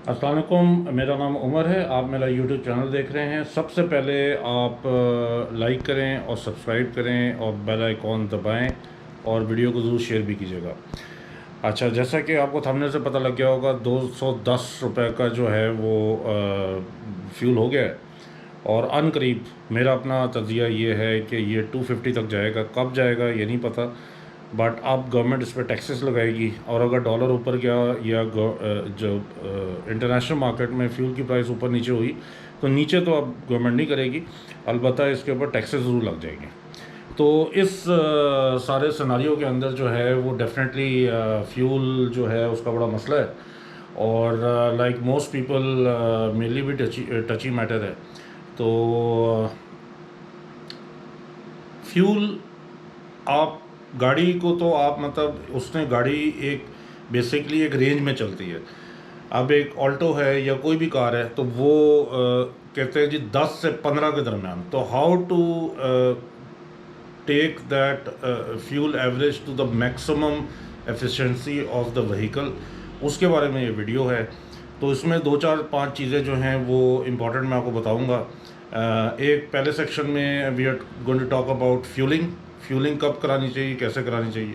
अस्सलाम वालेकुम, मेरा नाम उमर है। आप मेरा यूट्यूब चैनल देख रहे हैं। सबसे पहले आप लाइक करें और सब्सक्राइब करें और बेल आइकॉन दबाएं और वीडियो को ज़रूर शेयर भी कीजिएगा। अच्छा, जैसा कि आपको थंबनेल से पता लग गया होगा, 210 रुपये का जो है वो फ्यूल हो गया है। और अनकरीब मेरा अपना तज़िया ये है कि ये 250 तक जाएगा। कब जाएगा ये नहीं पता, बट अब गवर्नमेंट इस पर टैक्सेस लगाएगी। और अगर डॉलर ऊपर गया या जो इंटरनेशनल मार्केट में फ्यूल की प्राइस ऊपर नीचे हुई तो नीचे तो अब गवर्नमेंट नहीं करेगी, अलबत्ता इसके ऊपर टैक्सेस ज़रूर लग जाएंगे। तो इस सारे सिनारियो के अंदर जो है वो डेफिनेटली फ्यूल जो है उसका बड़ा मसला है। और लाइक मोस्ट पीपल मेरे लिए भी टची मैटर है। तो फ्यूल, आप गाड़ी को तो आप मतलब उसने गाड़ी एक बेसिकली एक रेंज में चलती है। अब एक ऑल्टो है या कोई भी कार है तो वो कहते हैं जी 10 से 15 के दरमियान। तो how to take that fuel average to the maximum efficiency of the vehicle, उसके बारे में ये वीडियो है। तो इसमें 2 4 5 चीज़ें जो हैं वो इम्पॉर्टेंट मैं आपको बताऊंगा। एक पहले सेक्शन में we are going to talk about fueling कब करानी चाहिए, कैसे करानी चाहिए।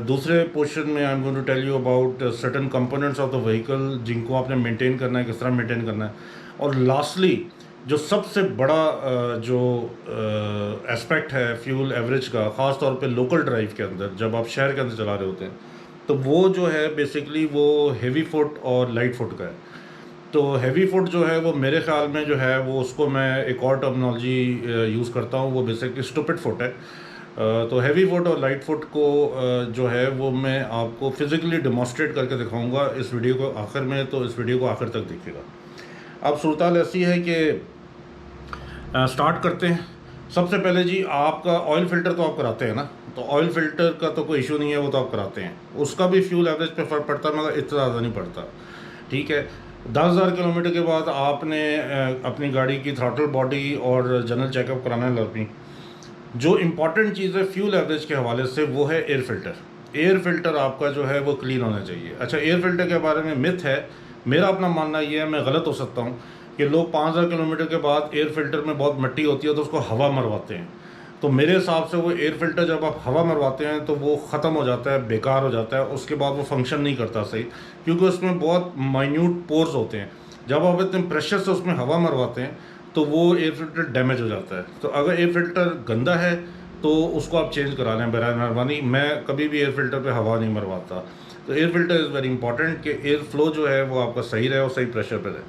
दूसरे पोर्शन में I am going to tell you about certain components of the vehicle जिनको आपने मेंटेन करना है, किस तरह मेंटेन करना है। और लास्टली जो सबसे बड़ा जो एस्पेक्ट है फ्यूल एवरेज का, ख़ास तौर पे लोकल ड्राइव के अंदर जब आप शहर के अंदर चला रहे होते हैं, तो वो जो है बेसिकली वो हेवी फुट और लाइट फुट का है। तो हैवी फुट जो है वो मेरे ख़्याल में जो है वो उसको मैं एक और टर्मिनोलॉजी यूज़ करता हूँ, वो बेसिकली स्टूपिड फुट है। तो हैवी फुट और लाइट फुट को जो है वो मैं आपको फिज़िकली डेमोस्ट्रेट करके दिखाऊंगा इस वीडियो को आखिर में। तो इस वीडियो को आखिर तक देखिएगा। अब सूरत ऐसी है कि स्टार्ट करते हैं। सबसे पहले जी आपका ऑयल फ़िल्टर तो आप कराते हैं ना, तो ऑयल फ़िल्टर का तो कोई इशू नहीं है, वो तो आप कराते हैं। उसका भी फ्यूल एवरेज पे फ़र्क पड़ता है मगर इतना ज़्यादा नहीं पड़ता, ठीक है। 10,000 किलोमीटर के बाद आपने अपनी गाड़ी की थ्रॉटल बॉडी और जनरल चेकअप कराना है लर्पी। जो इम्पॉर्टेंट चीज़ है फ्यूल एवरेज के हवाले से वो है एयर फ़िल्टर। एयर फ़िल्टर आपका जो है वो क्लीन होना चाहिए। अच्छा, एयर फ़िल्टर के बारे में मिथ है, मेरा अपना मानना ये है, मैं गलत हो सकता हूँ, कि लोग 5,000 किलोमीटर के बाद एयर फ़िल्टर में बहुत मिट्टी होती है तो उसको हवा मरवाते हैं। तो मेरे हिसाब से वो एयर फ़िल्टर जब आप हवा मरवाते हैं तो वो ख़त्म हो जाता है, बेकार हो जाता है, उसके बाद वो फंक्शन नहीं करता सही, क्योंकि उसमें बहुत माइन्यूट पोर्स होते हैं। जब आप इतने प्रेशर से उसमें हवा मरवाते हैं तो वो एयर फ़िल्टर डैमेज हो जाता है। तो अगर एयर फ़िल्टर गंदा है तो उसको आप चेंज करा लें बराए मेहरबानी। मैं कभी भी एयर फ़िल्टर पे हवा नहीं मरवाता। तो air filter is very important कि एयर फ्लो जो है वो आपका सही रहे और सही प्रेशर पर रहे।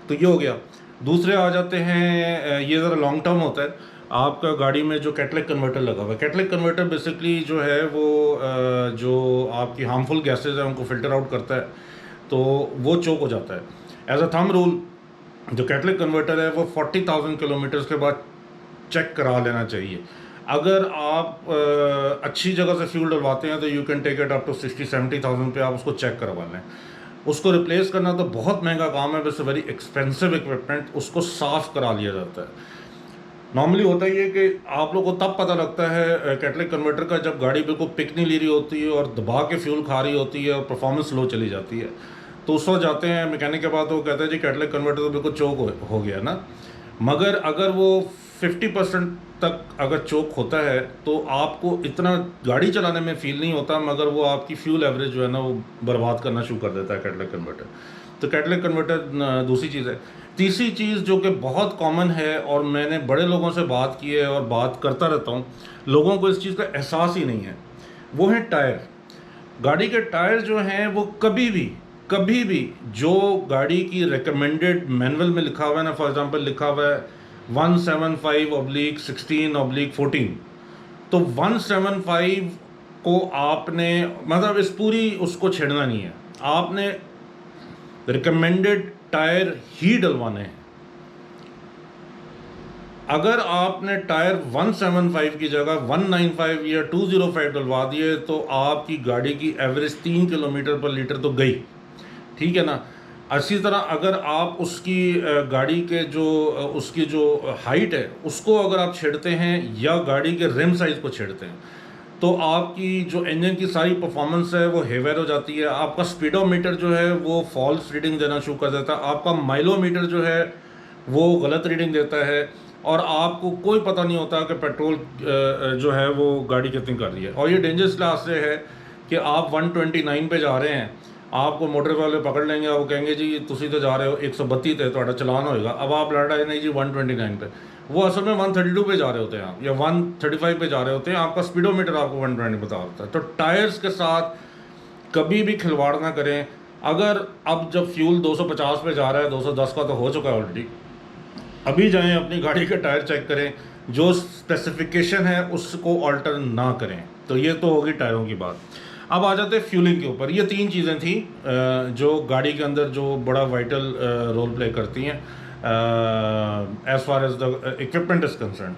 तो ये हो गया। दूसरे आ जाते हैं, ये ज़रा लॉन्ग टर्म होता है। आपका गाड़ी में जो कैटलिक कन्वर्टर लगा हुआ है, कैटलिक कन्वर्टर बेसिकली जो है वो जो आपकी हार्मफुल गैसेज हैं उनको फ़िल्टर आउट करता है, तो वो चोक हो जाता है। एज अ थंब रूल जो कैटलिक कन्वर्टर है वो 40,000 किलोमीटर्स के बाद चेक करा लेना चाहिए। अगर आप अच्छी जगह से फ्यूल डलवाते हैं तो you can take it up to 60-70,000 पे आप उसको चेक करवा लें। उसको रिप्लेस करना तो बहुत महंगा काम है, वैसे वेरी एक्सपेंसिव इक्विपमेंट, उसको साफ़ करा लिया जाता है। नॉर्मली होता ही है कि आप लोग को तब पता लगता है कैटलिक कन्वर्टर का जब गाड़ी बिल्कुल पिक नहीं ले रही होती है और दबा के फ्यूल खा रही होती है और परफॉर्मेंस लो चली जाती है। तो उस वक्त जाते हैं मैकेनिक के पास, तो वो कहते हैं जी कैटलिक कन्वर्टर तो बिल्कुल चोक हो गया ना। मगर अगर वो 50% तक अगर चोक होता है तो आपको इतना गाड़ी चलाने में फ़ील नहीं होता, मगर वो आपकी फ्यूल एवरेज जो है ना वो बर्बाद करना शुरू कर देता है कैटलिक कन्वर्टर। तो कैटलिक कन्वर्टर दूसरी चीज़ है। तीसरी चीज़ जो कि बहुत कॉमन है और मैंने बड़े लोगों से बात की है और बात करता रहता हूँ, लोगों को इस चीज़ का एहसास ही नहीं है, वो है टायर। गाड़ी के टायर जो हैं वो कभी भी जो गाड़ी की रिकमेंडेड मैनुअल में लिखा हुआ है ना, फॉर एग्जांपल लिखा हुआ है 175/16/14, तो 175 को आपने मतलब इस पूरी उसको छेड़ना नहीं है, आपने रिकमेंडेड टायर ही डलवाने हैं। अगर आपने टायर 175 की जगह 195 या 205 डलवा दिए तो आपकी गाड़ी की एवरेज 3 किलोमीटर पर लीटर तो गई, ठीक है ना। इसी तरह अगर आप उसकी गाड़ी के जो उसकी जो हाइट है उसको अगर आप छेड़ते हैं या गाड़ी के रिम साइज़ को छेड़ते हैं तो आपकी जो इंजन की सारी परफॉर्मेंस है वो हेवर हो जाती है। आपका स्पीडोमीटर जो है वो फॉल्स रीडिंग देना शुरू कर देता है। आपका माइलोमीटर जो है वो गलत रीडिंग देता है और आपको कोई पता नहीं होता कि पेट्रोल जो है वो गाड़ी कितनी कर रही है। और ये डेंजरस क्लास से है कि आप 129 पे जा रहे हैं, आपको मोटर वाले पकड़ लेंगे, वो कहेंगे जी तुसी तो जा रहे हो 132 पे थोड़ा चलान होएगा। अब आप लड़ रहे नहीं जी 129 पे, वो असल में 132 पे जा रहे होते हैं आप, या 135 पे जा रहे होते हैं, आपका स्पीडोमीटर आपको 120 बता होता है। तो टायर्स के साथ कभी भी खिलवाड़ ना करें। अगर अब जब फ्यूल 250 पे जा रहा है, 210 का तो हो चुका है ऑलरेडी, अभी जाएं अपनी गाड़ी के टायर चेक करें, जो स्पेसिफिकेशन है उसको ऑल्टर ना करें। तो ये तो होगी टायरों की बात। अब आ जाते हैं फ्यूलिंग के ऊपर। ये 3 चीज़ें थी जो गाड़ी के अंदर जो बड़ा वाइटल रोल प्ले करती हैं as far as the equipment is concern.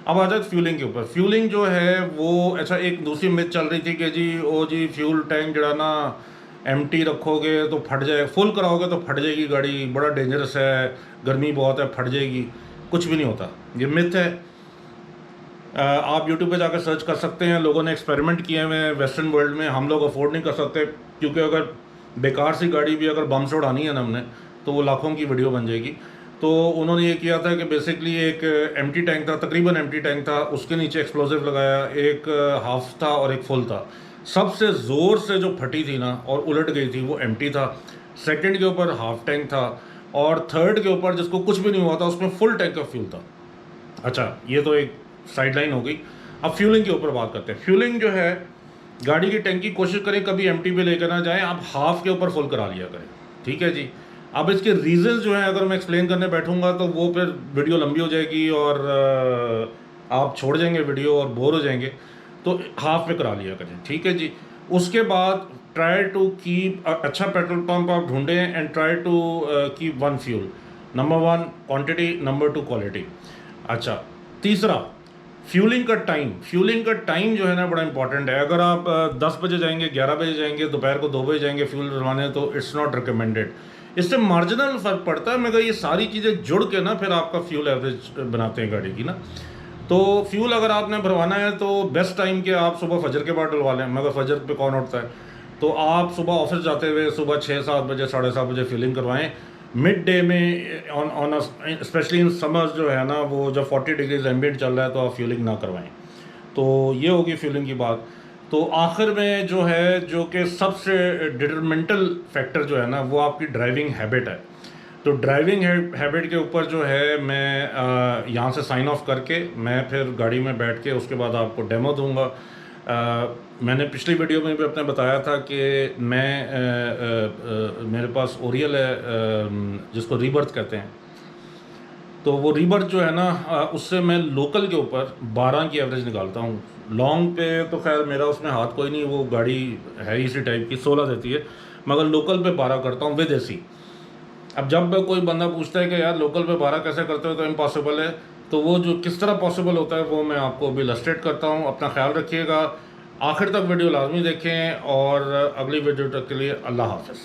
अब आ जाते फ्यूलिंग के ऊपर। फ्यूलिंग जो है वो अच्छा, एक दूसरी मिथ चल रही थी कि जी फ्यूल टैंक जड़ा ना एम्प्टी रखोगे तो फट जाए, फुल कराओगे तो फट जाएगी गाड़ी, बड़ा डेंजरस है, गर्मी बहुत है, फट जाएगी। कुछ भी नहीं होता, ये मिथ है। आप यूट्यूब पे जाकर सर्च कर सकते हैं, लोगों ने एक्सपेरिमेंट किए हुए हैं वेस्टर्न वर्ल्ड में। हम लोग अफोर्ड नहीं कर सकते, क्योंकि अगर बेकार सी गाड़ी भी अगर बम से उड़ानी है ना हमने, तो वो लाखों की वीडियो बन जाएगी। तो उन्होंने ये किया था कि बेसिकली एक एम्प्टी टैंक था, तकरीबन एम्प्टी टैंक था, उसके नीचे एक्सप्लोजिव लगाया, एक हाफ था और एक फुल था। सबसे ज़ोर से जो फटी थी ना और उलट गई थी वो एम्प्टी था, सेकंड के ऊपर हाफ टैंक था, और थर्ड के ऊपर जिसको कुछ भी नहीं हुआ था उसमें फुल टैंक का फ्यूल था। अच्छा, ये तो एक साइड लाइन हो गई। अब फ्यूलिंग के ऊपर बात करते हैं। फ्यूलिंग जो है, गाड़ी की टैंकी कोशिश करें कभी एम्प्टी पे लेकर ना जाएं, आप हाफ के ऊपर फुल करा लिया करें, ठीक है जी। अब इसके रीजंस जो हैं अगर मैं एक्सप्लेन करने बैठूंगा तो वो फिर वीडियो लंबी हो जाएगी और आप छोड़ जाएंगे वीडियो और बोर हो जाएंगे, तो हाफ पे करा लिया करें, ठीक है जी। उसके बाद ट्राई टू कीप अच्छा पेट्रोल पंप आप ढूंढें and try to keep one fuel. Number 1 quantity, number 2 quality. अच्छा, तीसरा फ्यूलिंग का टाइम। फ्यूलिंग का टाइम जो है ना बड़ा इंपॉर्टेंट है। अगर आप 10 बजे जाएंगे, 11 बजे जाएंगे, दोपहर को 2 बजे जाएंगे फ्यूल डलवाने, तो इट्स नॉट रिकमेंडेड। इससे मार्जिनल फ़र्क पड़ता है, मगर ये सारी चीज़ें जुड़ के ना फिर आपका फ्यूल एवरेज बनाते हैं गाड़ी की ना। तो फ्यूल अगर आपने भरवाना है तो बेस्ट टाइम के आप सुबह फजर के बाद डलवा लें, मगर फजर पे कौन उठता है, तो आप सुबह ऑफिस जाते हुए सुबह 6-7 बजे 7:30 बजे फ्यूलिंग करवाएं। मिड डे में ऑन स्पेशली इन समर्स जो है ना, वो जब 40 डिग्रीज एम्बिएंट चल रहा है तो आप फ्यूलिंग ना करवाएं। तो ये होगी फ्यूलिंग की बात। तो आखिर में जो है, जो कि सबसे डिटरमेंटल फैक्टर जो है ना, वो आपकी ड्राइविंग हैबिट है। तो ड्राइविंग हैबिट के ऊपर जो है मैं यहाँ से साइन ऑफ करके मैं फिर गाड़ी में बैठ के उसके बाद आपको डेमो दूंगा। मैंने पिछली वीडियो में भी अपने बताया था कि मेरे पास ओरियल है जिसको रीबर्थ कहते हैं। तो वो रीबर्थ जो है ना, उससे मैं लोकल के ऊपर 12 की एवरेज निकालता हूँ। लॉन्ग पे तो खैर मेरा उसमें हाथ कोई नहीं, वो गाड़ी है इसी टाइप की, 16 देती है, मगर लोकल पे 12 करता हूँ विद एसी। अब जब कोई बंदा पूछता है कि यार लोकल पे 12 कैसे करते हो, तो इम्पॉसिबल है। तो वो जो किस तरह पॉसिबल होता है वो मैं आपको अभी इलस्ट्रेट करता हूँ। अपना ख्याल रखिएगा, आखिर तक वीडियो लाजमी देखें, और अगली वीडियो तक के लिए अल्लाह हाफ़िज़।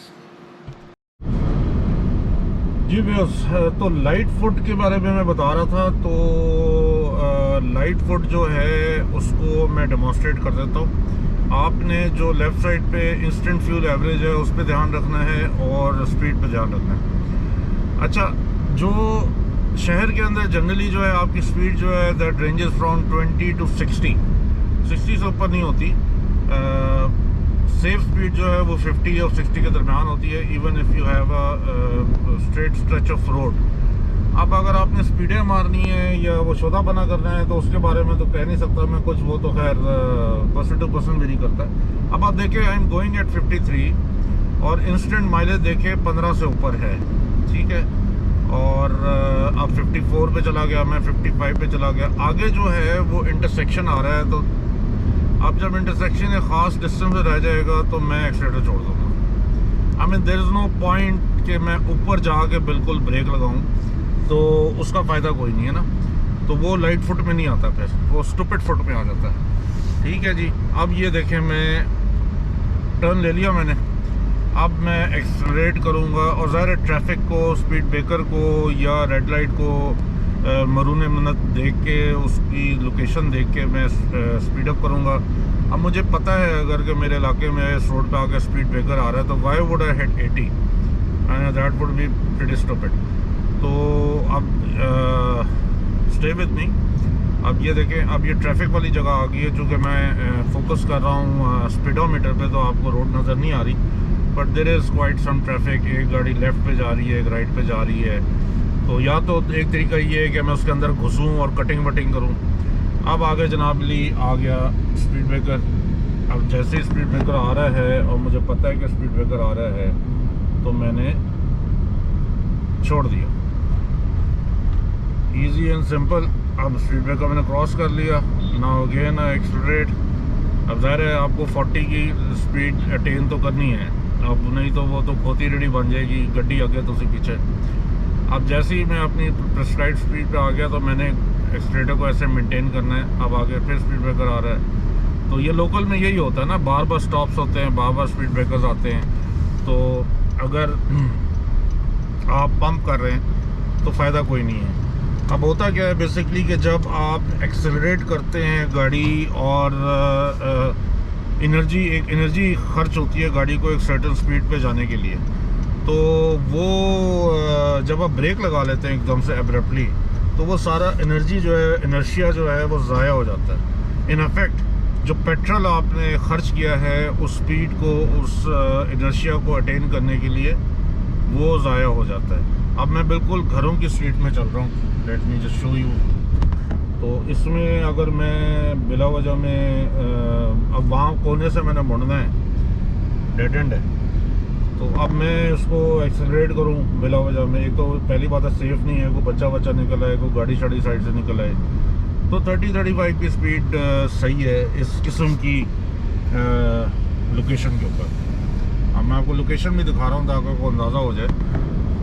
जी व्यूअर्स, तो लाइट फुट के बारे में मैं बता रहा था। तो लाइट फुट जो है उसको मैं डेमोन्स्ट्रेट कर देता हूँ। आपने जो लेफ़्ट साइड पे इंस्टेंट फ्यूल एवरेज है उस पर ध्यान रखना है और स्पीड पे ध्यान रखना है। अच्छा, जो शहर के अंदर जनरली जो है आपकी स्पीड जो है दैट रेंजेस फ्रॉम 20 to 60 से ऊपर नहीं होती। सेफ स्पीड जो है वो 50 और 60 के दरमियान होती है, even if you have a straight stretch of road. अब अगर आपने स्पीडें मारनी है या वो शोधा बना करना है तो उसके बारे में तो कह नहीं सकता मैं कुछ, वो तो खैर पर्सन टू पर्सन वेरी करता है। अब आप देखें, आई एम गोइंग एट 53 और इंस्टेंट माइलेज देखें 15 से ऊपर है, ठीक है। और अब 54 पे चला गया, मैं 55 पे चला गया। आगे जो है वो इंटरसेक्शन आ रहा है, तो अब जब इंटरसेक्शन एक ख़ास डिस्टेंस में रह जाएगा तो मैं एक्सीलेटर छोड़ दूँगा। I mean there is no point कि मैं ऊपर जाके बिल्कुल ब्रेक लगाऊं, तो उसका फ़ायदा कोई नहीं है ना। तो वो लाइट फुट में नहीं आता, फिर वो स्टूपिड फुट में आ जाता है, ठीक है जी। अब ये देखें, मैं टर्न ले लिया मैंने, अब मैं एक्सेलरेट करूँगा और ज़ाहिर ट्रैफिक को, स्पीड ब्रेकर को या रेड लाइट को मरून मिनट देख के, उसकी लोकेशन देख के मैं स्पीड अप करूँगा। अब मुझे पता है अगर कि मेरे इलाके में इस रोड पे आके स्पीड ब्रेकर आ रहा है तो why would I hit 80 and that would be pretty stupid. तो अब स्टे विद मी। अब ये देखें, अब ये ट्रैफिक वाली जगह आ गई है। चूँकि मैं फोकस कर रहा हूँ स्पीडोमीटर पे तो आपको रोड नज़र नहीं आ रही, but there is quite some traffic. एक गाड़ी लेफ़्ट पे जा रही है, एक राइट पे जा रही है। तो या तो एक तरीका ये है कि मैं उसके अंदर घुसूँ और कटिंग वटिंग करूँ। अब आगे जनाब ली आ गया स्पीड ब्रेकर। अब जैसे ही स्पीड ब्रेकर आ रहा है और मुझे पता है कि स्पीड ब्रेकर आ रहा है तो मैंने छोड़ दिया। Easy and simple. अब स्पीड ब्रेकर मैंने क्रॉस कर लिया। Now again accelerate. अब ज़ाहिर है आपको 40 की स्पीड अटेन तो करनी है, अब नहीं तो वो तो खोती रेडी बन जाएगी, गड्डी आगे तो उसी पीछे। अब जैसे ही मैं अपनी प्रेस्क्राइब्ड स्पीड पे आ गया तो मैंने एक्सीलरेटर को ऐसे मेंटेन करना है। अब आगे फिर स्पीड ब्रेकर आ रहा है। तो ये लोकल में यही होता है ना, बार बार स्टॉप्स होते हैं, बार बार स्पीड ब्रेकर्स आते हैं। तो अगर आप पंप कर रहे हैं तो फ़ायदा कोई नहीं है। अब होता क्या है बेसिकली कि जब आप एक्सेलरेट करते हैं गाड़ी और एनर्जी खर्च होती है गाड़ी को एक सर्टेन स्पीड पे जाने के लिए, तो वो जब आप ब्रेक लगा लेते हैं एकदम से एब्रप्टली तो वो सारा एनर्जी जो है, इनर्शिया जो है वो ज़ाया हो जाता है। इन इफेक्ट जो पेट्रोल आपने खर्च किया है उस स्पीड को, उस इनर्शिया को अटेन करने के लिए वो ज़ाया हो जाता है। अब मैं बिल्कुल घरों की स्ट्रीट में चल रहा हूँ। Let me just show you. तो इसमें अगर मैं बिला वजह में अब वहाँ कोने से मैंने मुड़ना है, डेड एंड है, तो अब मैं उसको एक्सेलरेट करूँ बिला वजह में, एक तो पहली बात है सेफ़ नहीं है, कोई बच्चा निकल आए, कोई गाड़ी शाड़ी साइड से निकल आए। तो 30-35 की स्पीड सही है इस किस्म की लोकेशन के ऊपर। अब मैं आपको लोकेशन भी दिखा रहा हूँ ताकि आपको अंदाज़ा हो जाए।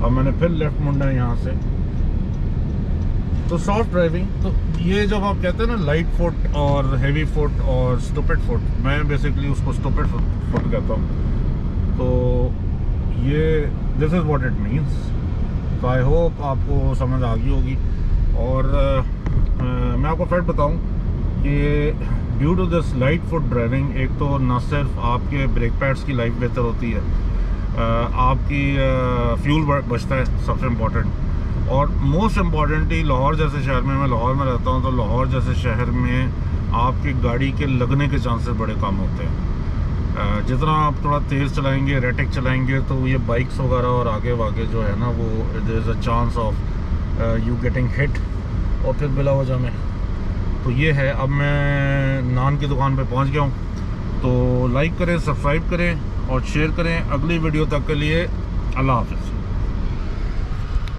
अब मैंने फिर लेफ़्ट मुड़ना है यहाँ से। तो सॉफ्ट ड्राइविंग, तो ये जब आप कहते हैं ना लाइट फुट और हेवी फुट और स्टूपिड फुट, मैं बेसिकली उसको स्टूपिड फुट कहता हूँ। तो ये this is what it means. तो आई होप आपको समझ आ गई होगी। और मैं आपको फैक्ट बताऊँ कि due to this light foot driving, एक तो ना सिर्फ आपके ब्रेक पैड्स की लाइफ बेहतर होती है, आपकी फ्यूल बचता है सबसे इम्पोर्टेंट, और मोस्ट इम्पॉर्टेंटली लाहौर जैसे शहर में, मैं लाहौर में रहता हूँ, तो लाहौर जैसे शहर में आपकी गाड़ी के लगने के चांसेस बड़े कम होते हैं। जितना आप थोड़ा तेज़ चलाएंगे, रेटिक चलाएंगे, तो ये बाइक्स वगैरह और आगे वागे जो है ना, वो there is a chance of you getting hit और फिर बिला वजह में। तो ये है। अब मैं नान की दुकान पे पहुंच गया हूँ। तो लाइक करें, सब्सक्राइब करें और शेयर करें। अगली वीडियो तक के लिए अल्लाह हाफ़िज़।